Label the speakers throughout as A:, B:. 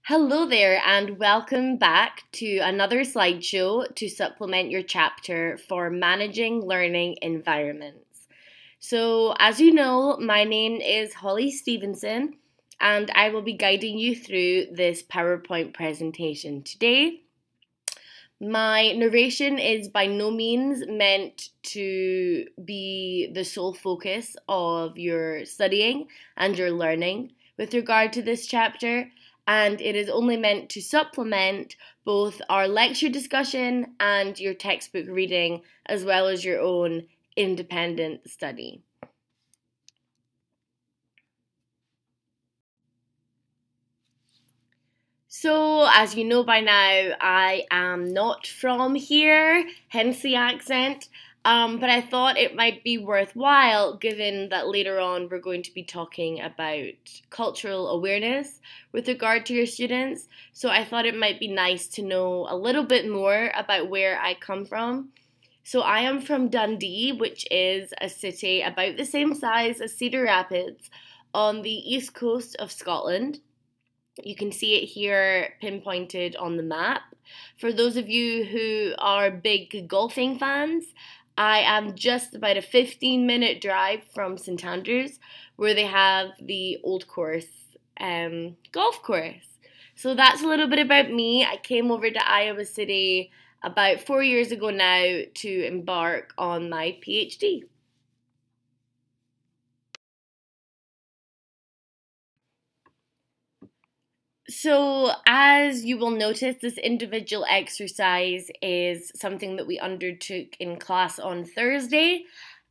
A: Hello there, and welcome back to another slideshow to supplement your chapter for managing learning environments. So, as you know, my name is Holly Stevenson, and I will be guiding you through this PowerPoint presentation today. My narration is by no means meant to be the sole focus of your studying and your learning with regard to this chapter, and it is only meant to supplement both our lecture discussion and your textbook reading, as well as your own independent study. So, as you know by now, I am not from here, hence the accent. But I thought it might be worthwhile, given that later on we're going to be talking about cultural awareness with regard to your students. So I thought it might be nice to know a little bit more about where I come from. So I am from Dundee, which is a city about the same size as Cedar Rapids on the east coast of Scotland. You can see it here pinpointed on the map. For those of you who are big golfing fans, I am just about a 15-minute drive from St Andrews, where they have the Old Course golf course. So that's a little bit about me. I came over to Iowa City about 4 years ago now to embark on my PhD. So, as you will notice, this individual exercise is something that we undertook in class on Thursday.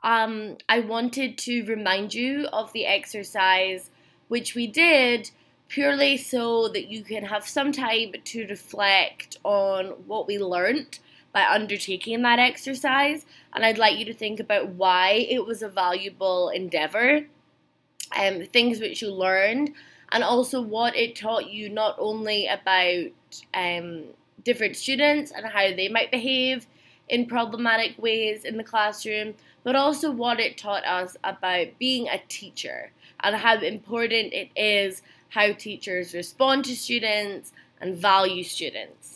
A: I wanted to remind you of the exercise, which we did purely so that you can have some time to reflect on what we learnt by undertaking that exercise. And I'd like you to think about why it was a valuable endeavour, things which you learned, and also what it taught you not only about different students and how they might behave in problematic ways in the classroom, but also what it taught us about being a teacher and how important it is how teachers respond to students and value students.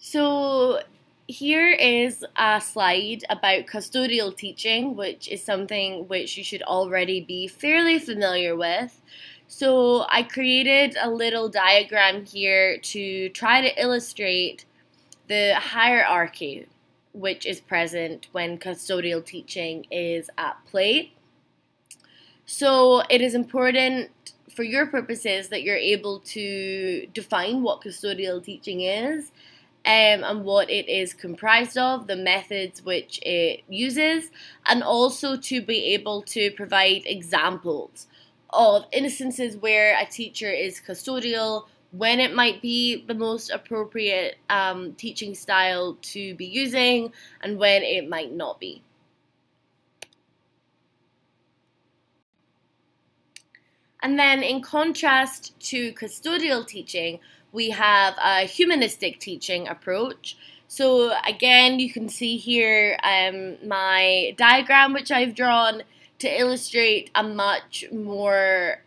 A: So here is a slide about custodial teaching, which is something which you should already be fairly familiar with. So I created a little diagram here to try to illustrate the hierarchy which is present when custodial teaching is at play. So it is important for your purposes that you're able to define what custodial teaching is, and what it is comprised of, the methods which it uses, and also to be able to provide examples of instances where a teacher is custodial, when it might be the most appropriate teaching style to be using, and when it might not be. And then in contrast to custodial teaching, we have a humanistic teaching approach. So again, you can see here my diagram which I've drawn to illustrate a much more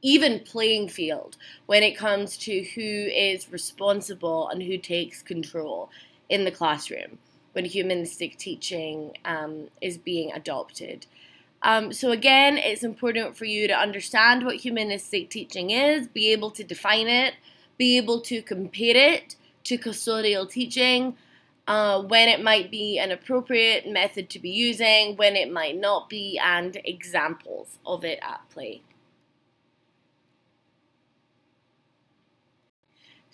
A: even playing field when it comes to who is responsible and who takes control in the classroom when humanistic teaching is being adopted. So again, it's important for you to understand what humanistic teaching is, be able to define it, be able to compare it to custodial teaching, when it might be an appropriate method to be using, when it might not be, and examples of it at play.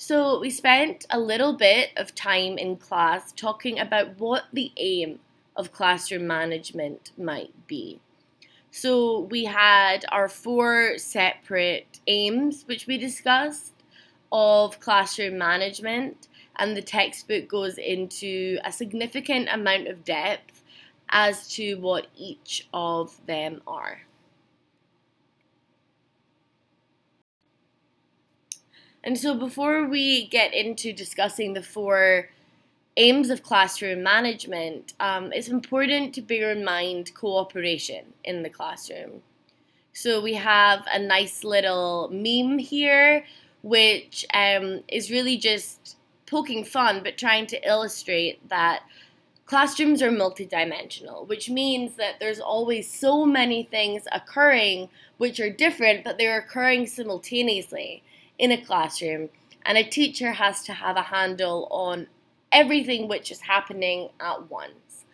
A: So we spent a little bit of time in class talking about what the aim of classroom management might be. So we had our 4 separate aims which we discussed of classroom management, and the textbook goes into a significant amount of depth as to what each of them are. And so before we get into discussing the 4 aims of classroom management, it's important to bear in mind cooperation in the classroom. So we have a nice little meme here, which is really just poking fun, but trying to illustrate that classrooms are multidimensional, which means that there's always so many things occurring which are different, but they're occurring simultaneously in a classroom, and a teacher has to have a handle on everything which is happening at once.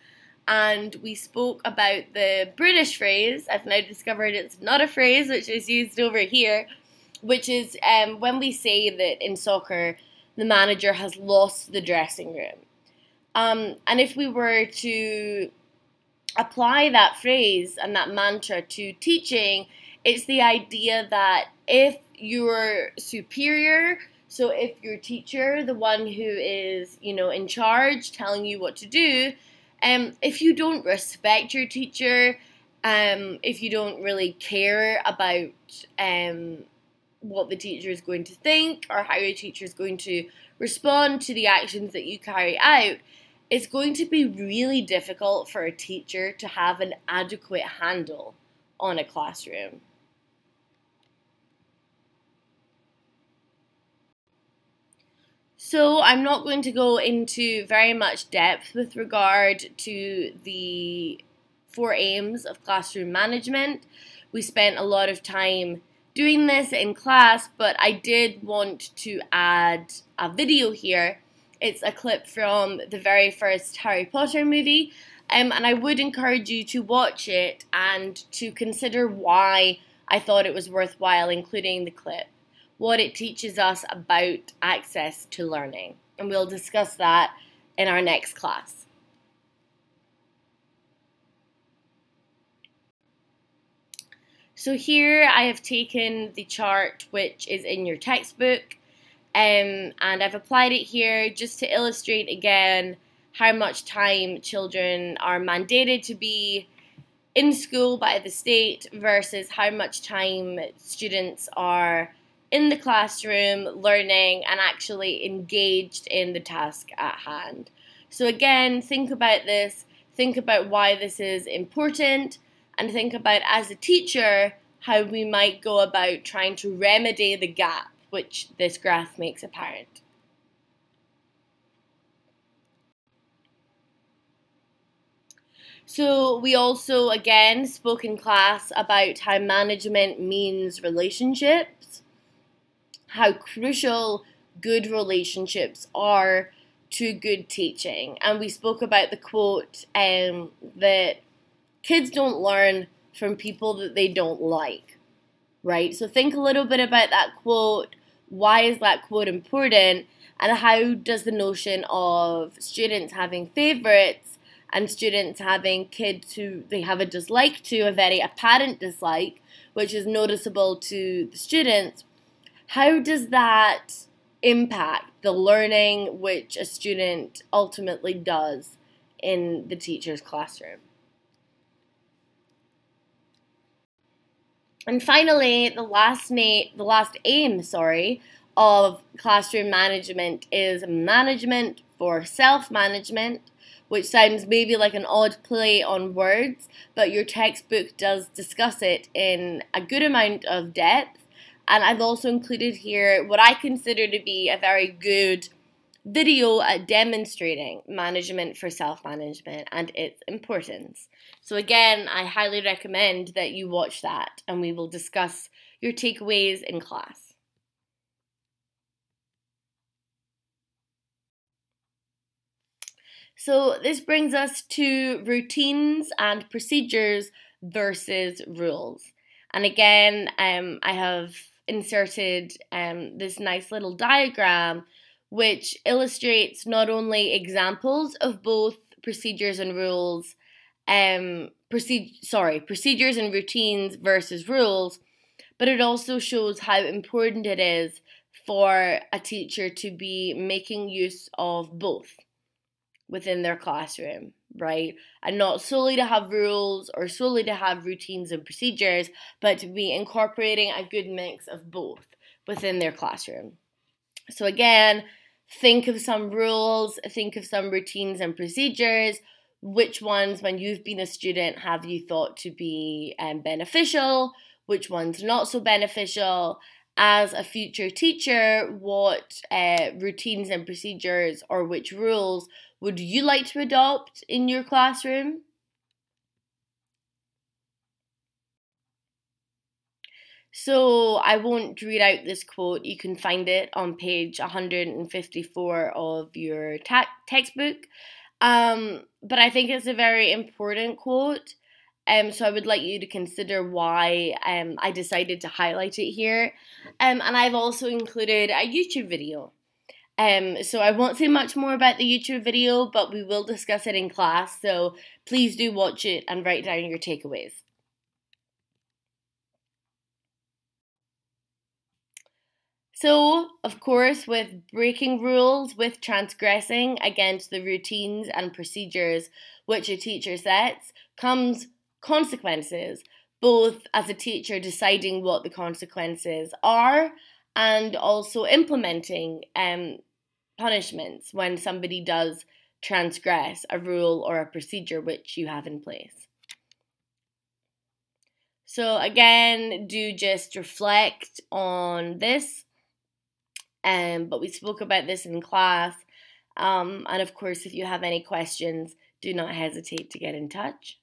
A: And we spoke about the British phrase. I've now discovered it's not a phrase which is used over here, which is when we say that in soccer the manager has lost the dressing room. And if we were to apply that phrase and that mantra to teaching, it's the idea that if your superior, so if your teacher, the one who is, in charge, telling you what to do, if you don't respect your teacher, if you don't really care about what the teacher is going to think or how your teacher is going to respond to the actions that you carry out, it's going to be really difficult for a teacher to have an adequate handle on a classroom. So I'm not going to go into very much depth with regard to the 4 aims of classroom management. We spent a lot of time doing this in class, but I did want to add a video here. It's a clip from the very first Harry Potter movie, and I would encourage you to watch it and to consider why I thought it was worthwhile including the clip, what it teaches us about access to learning. And we'll discuss that in our next class. So here I have taken the chart which is in your textbook, and I've applied it here just to illustrate again how much time children are mandated to be in school by the state versus how much time students are in the classroom learning and actually engaged in the task at hand. So again, think about this, think about why this is important, and think about, as a teacher, how we might go about trying to remedy the gap which this graph makes apparent. So we also, again, spoke in class about how management means relationships, how crucial good relationships are to good teaching. And we spoke about the quote that kids don't learn from people that they don't like, right? So think a little bit about that quote. Why is that quote important? And how does the notion of students having favorites and students having kids who they have a dislike to, a very apparent dislike, which is noticeable to the students, how does that impact the learning which a student ultimately does in the teacher's classroom? And finally, the last aim, of classroom management is management for self-management, which sounds maybe like an odd play on words, but your textbook does discuss it in a good amount of depth. And I've also included here what I consider to be a very good video at demonstrating management for self-management and its importance. So again, I highly recommend that you watch that, and we will discuss your takeaways in class. So this brings us to routines and procedures versus rules. And again, I have inserted this nice little diagram which illustrates not only examples of both procedures and rules, procedures and routines versus rules, but it also shows how important it is for a teacher to be making use of both within their classroom, right? And not solely to have rules or solely to have routines and procedures, but to be incorporating a good mix of both within their classroom. So again, think of some rules, think of some routines and procedures. Which ones, when you've been a student, have you thought to be beneficial? Which ones not so beneficial? As a future teacher, what routines and procedures or which rules would you like to adopt in your classroom? So I won't read out this quote. You can find it on page 154 of your textbook. But I think it's a very important quote. So I would like you to consider why I decided to highlight it here. And I've also included a YouTube video. So I won't say much more about the YouTube video, but we will discuss it in class. So please do watch it and write down your takeaways. So, of course, with breaking rules, with transgressing against the routines and procedures which a teacher sets, comes consequences, both as a teacher deciding what the consequences are and also implementing punishments when somebody does transgress a rule or a procedure which you have in place. So again, do just reflect on this. But we spoke about this in class. And of course, if you have any questions, do not hesitate to get in touch.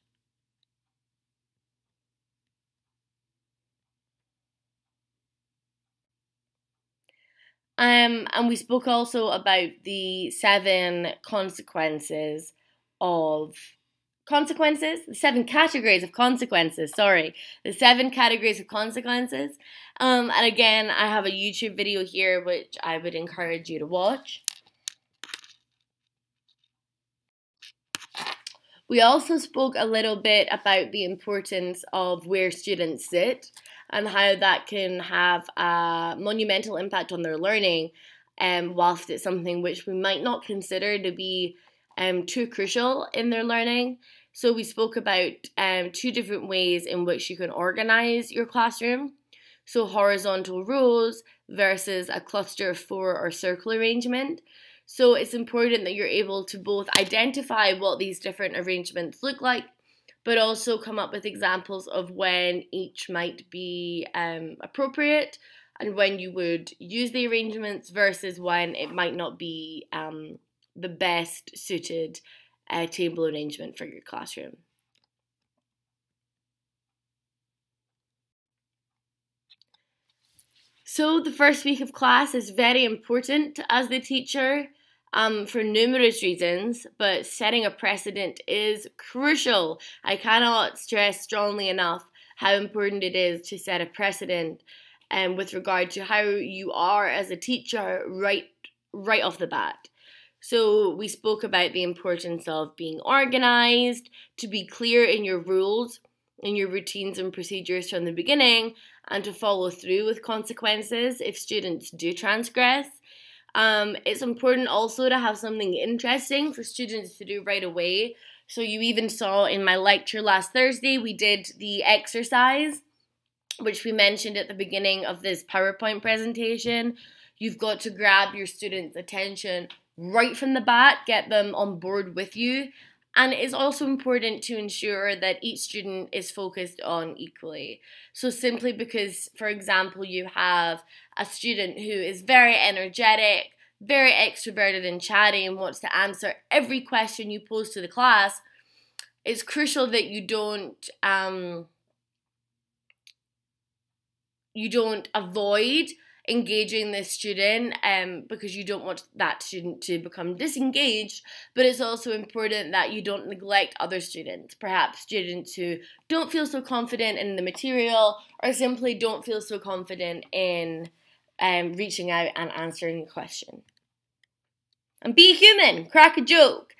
A: And we spoke also about the 7 consequences of the 7 categories of consequences, the 7 categories of consequences. And again, I have a YouTube video here which I would encourage you to watch. We also spoke a little bit about the importance of where students sit and how that can have a monumental impact on their learning, whilst it's something which we might not consider to be too crucial in their learning. So we spoke about 2 different ways in which you can organize your classroom. So horizontal rows versus a cluster of 4 or circle arrangement. So it's important that you're able to both identify what these different arrangements look like, but also come up with examples of when each might be appropriate and when you would use the arrangements versus when it might not be the best suited table arrangement for your classroom. So the first week of class is very important as the teacher for numerous reasons, but setting a precedent is crucial. I cannot stress strongly enough how important it is to set a precedent with regard to how you are as a teacher right off the bat. So we spoke about the importance of being organized, to be clear in your rules, in your routines and procedures from the beginning, and to follow through with consequences if students do transgress. It's important also to have something interesting for students to do right away. So you even saw in my lecture last Thursday, we did the exercise, which we mentioned at the beginning of this PowerPoint presentation. You've got to grab your students' attention right from the bat, get them on board with you. And it's also important to ensure that each student is focused on equally. So simply because, for example, you have a student who is very energetic, very extroverted and chatty and wants to answer every question you pose to the class, it's crucial that you don't avoid engaging the student because you don't want that student to become disengaged, but it's also important that you don't neglect other students, perhaps students who don't feel so confident in the material or simply don't feel so confident in reaching out and answering the question. And be human, crack a joke.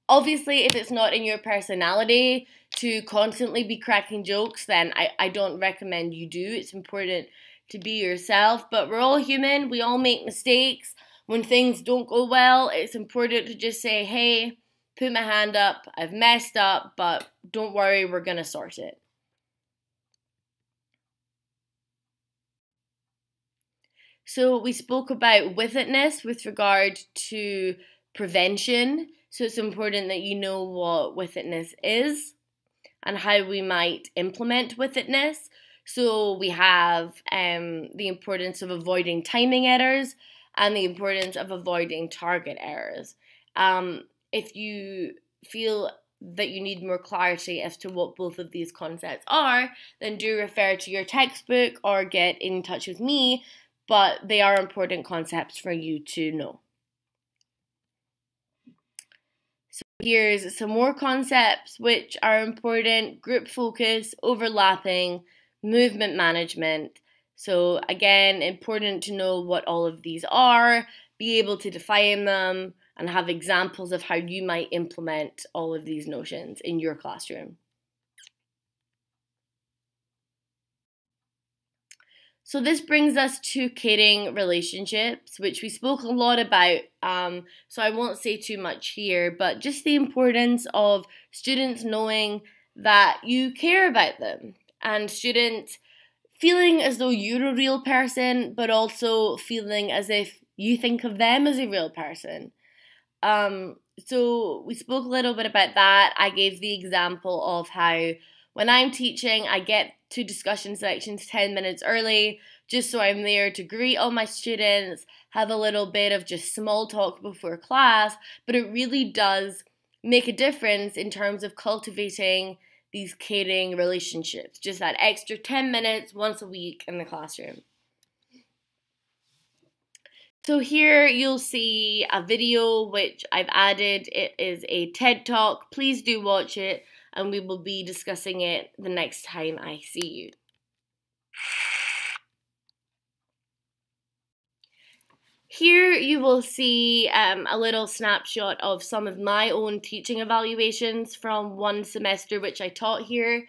A: Obviously, if it's not in your personality to constantly be cracking jokes, then I don't recommend you do. It's important to be yourself, but we're all human. We all make mistakes. When things don't go well, it's important to just say, hey, put my hand up, I've messed up, but don't worry, we're gonna sort it. So we spoke about withedness with regard to prevention. So it's important that you know what withedness is and how we might implement withedness. So we have the importance of avoiding timing errors and the importance of avoiding target errors. If you feel that you need more clarity as to what both of these concepts are, then do refer to your textbook or get in touch with me, but they are important concepts for you to know. So here's some more concepts which are important: group focus, overlapping, movement management. So again, important to know what all of these are, be able to define them, and have examples of how you might implement all of these notions in your classroom. So this brings us to caring relationships, which we spoke a lot about, so I won't say too much here, but just the importance of students knowing that you care about them, and students feeling as though you're a real person, but also feeling as if you think of them as a real person. So we spoke a little bit about that. I gave the example of how when I'm teaching, I get to discussion sections 10 minutes early, just so I'm there to greet all my students, have a little bit of just small talk before class, but it really does make a difference in terms of cultivating these caring relationships, just that extra 10 minutes once a week in the classroom. So here you'll see a video which I've added. It is a TED Talk. Please do watch it, and we will be discussing it the next time I see you. Here you will see a little snapshot of some of my own teaching evaluations from one semester which I taught here.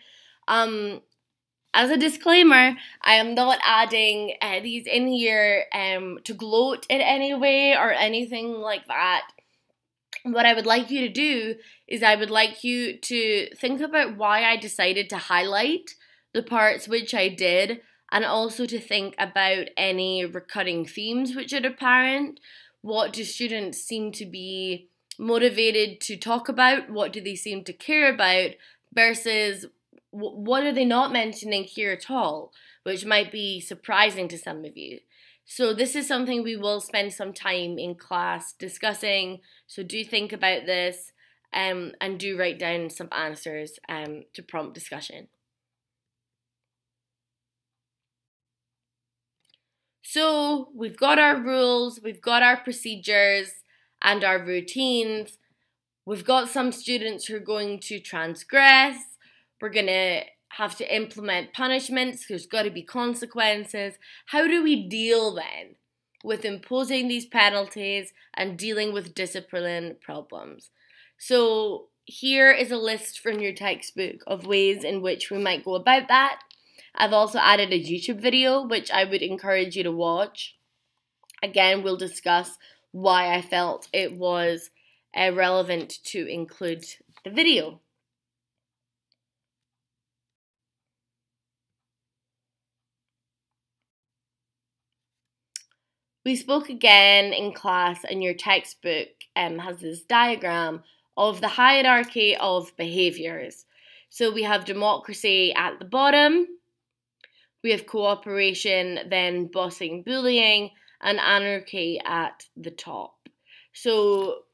A: As a disclaimer, I am not adding these in here to gloat in any way or anything like that. What I would like you to do is I would like you to think about why I decided to highlight the parts which I did, and also to think about any recurring themes which are apparent. What do students seem to be motivated to talk about? What do they seem to care about? Versus what are they not mentioning here at all, which might be surprising to some of you. So this is something we will spend some time in class discussing, so do think about this and do write down some answers to prompt discussion. So we've got our rules, we've got our procedures and our routines. We've got some students who are going to transgress. We're going to have to implement punishments. There's got to be consequences. How do we deal then with imposing these penalties and dealing with discipline problems? So here is a list from your textbook of ways in which we might go about that. I've also added a YouTube video, which I would encourage you to watch. Again, we'll discuss why I felt it was relevant to include the video. We spoke again in class, and your textbook has this diagram of the hierarchy of behaviours. So we have democracy at the bottom, we have cooperation, then bossing, bullying, and anarchy at the top. So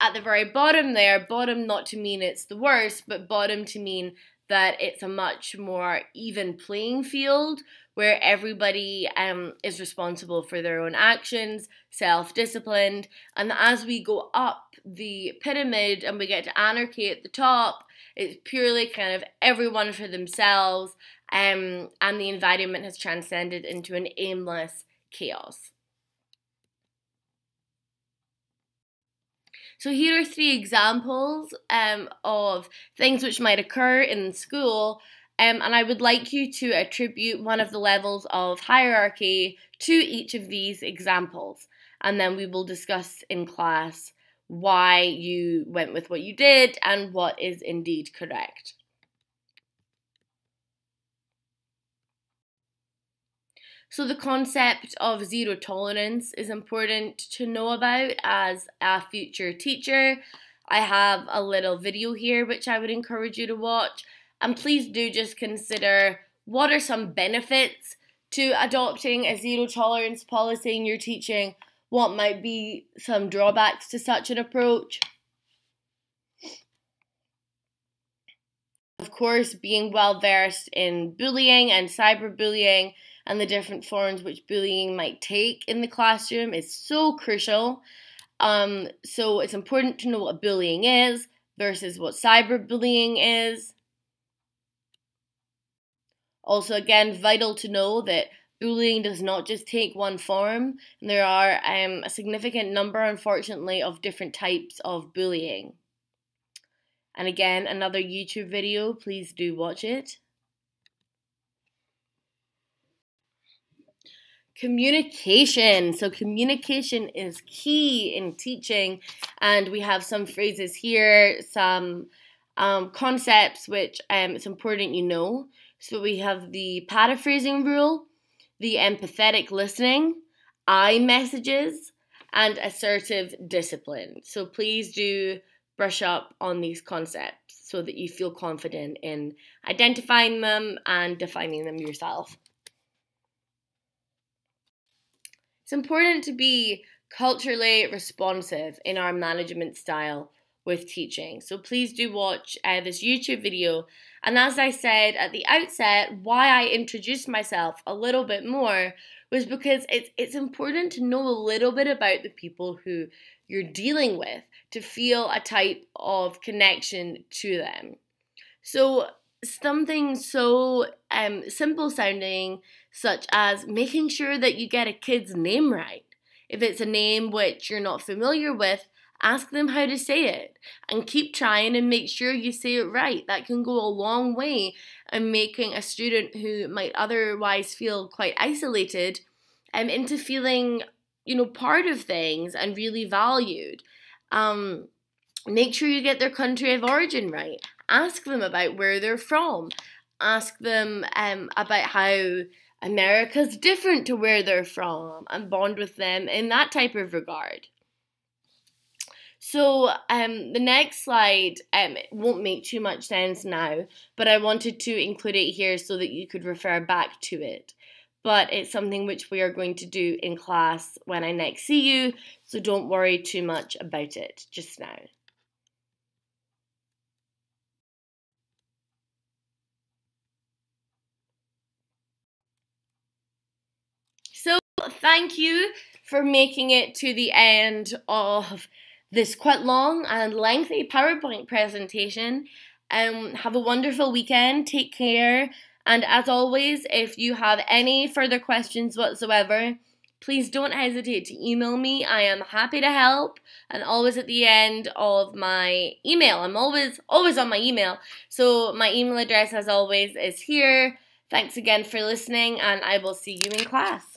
A: at the very bottom there, bottom not to mean it's the worst, but bottom to mean that it's a much more even playing field where everybody is responsible for their own actions, self-disciplined, and as we go up the pyramid and we get to anarchy at the top, it's purely kind of everyone for themselves, and the environment has transcended into an aimless chaos. So here are 3 examples of things which might occur in school, and I would like you to attribute one of the levels of hierarchy to each of these examples, and then we will discuss in class why you went with what you did and what is indeed correct. So the concept of zero tolerance is important to know about as a future teacher. I have a little video here which I would encourage you to watch, and please do just consider what are some benefits to adopting a zero tolerance policy in your teaching, what might be some drawbacks to such an approach. Of course, being well versed in bullying and cyberbullying and the different forms which bullying might take in the classroom is so crucial. So it's important to know what bullying is versus what cyberbullying is. Also, again, vital to know that bullying does not just take one form. There are a significant number, unfortunately, of different types of bullying. And again, another YouTube video, please do watch it. Communication. So communication is key in teaching, and we have some phrases here, some concepts which it's important you know. So we have the paraphrasing rule, the empathetic listening, I messages, and assertive discipline. So please do brush up on these concepts so that you feel confident in identifying them and defining them yourself. It's important to be culturally responsive in our management style with teaching. So please do watch this YouTube video. And as I said at the outset, why I introduced myself a little bit more was because it's important to know a little bit about the people who you're dealing with to feel a type of connection to them. So something so simple sounding, such as making sure that you get a kid's name right. If it's a name which you're not familiar with, ask them how to say it and keep trying and make sure you say it right. That can go a long way in making a student who might otherwise feel quite isolated into feeling, part of things and really valued. Make sure you get their country of origin right. Ask them about where they're from. Ask them about how America's different to where they're from and bond with them in that type of regard. So the next slide won't make too much sense now, but I wanted to include it here so that you could refer back to it. But it's something which we are going to do in class when I next see you, so don't worry too much about it just now. So thank you for making it to the end of this quite long and lengthy PowerPoint presentation. Have a wonderful weekend, take care, and as always, if you have any further questions whatsoever, please don't hesitate to email me. I am happy to help, and always at the end of my email. I'm always on my email, so my email address as always is here. Thanks again for listening, and I will see you in class.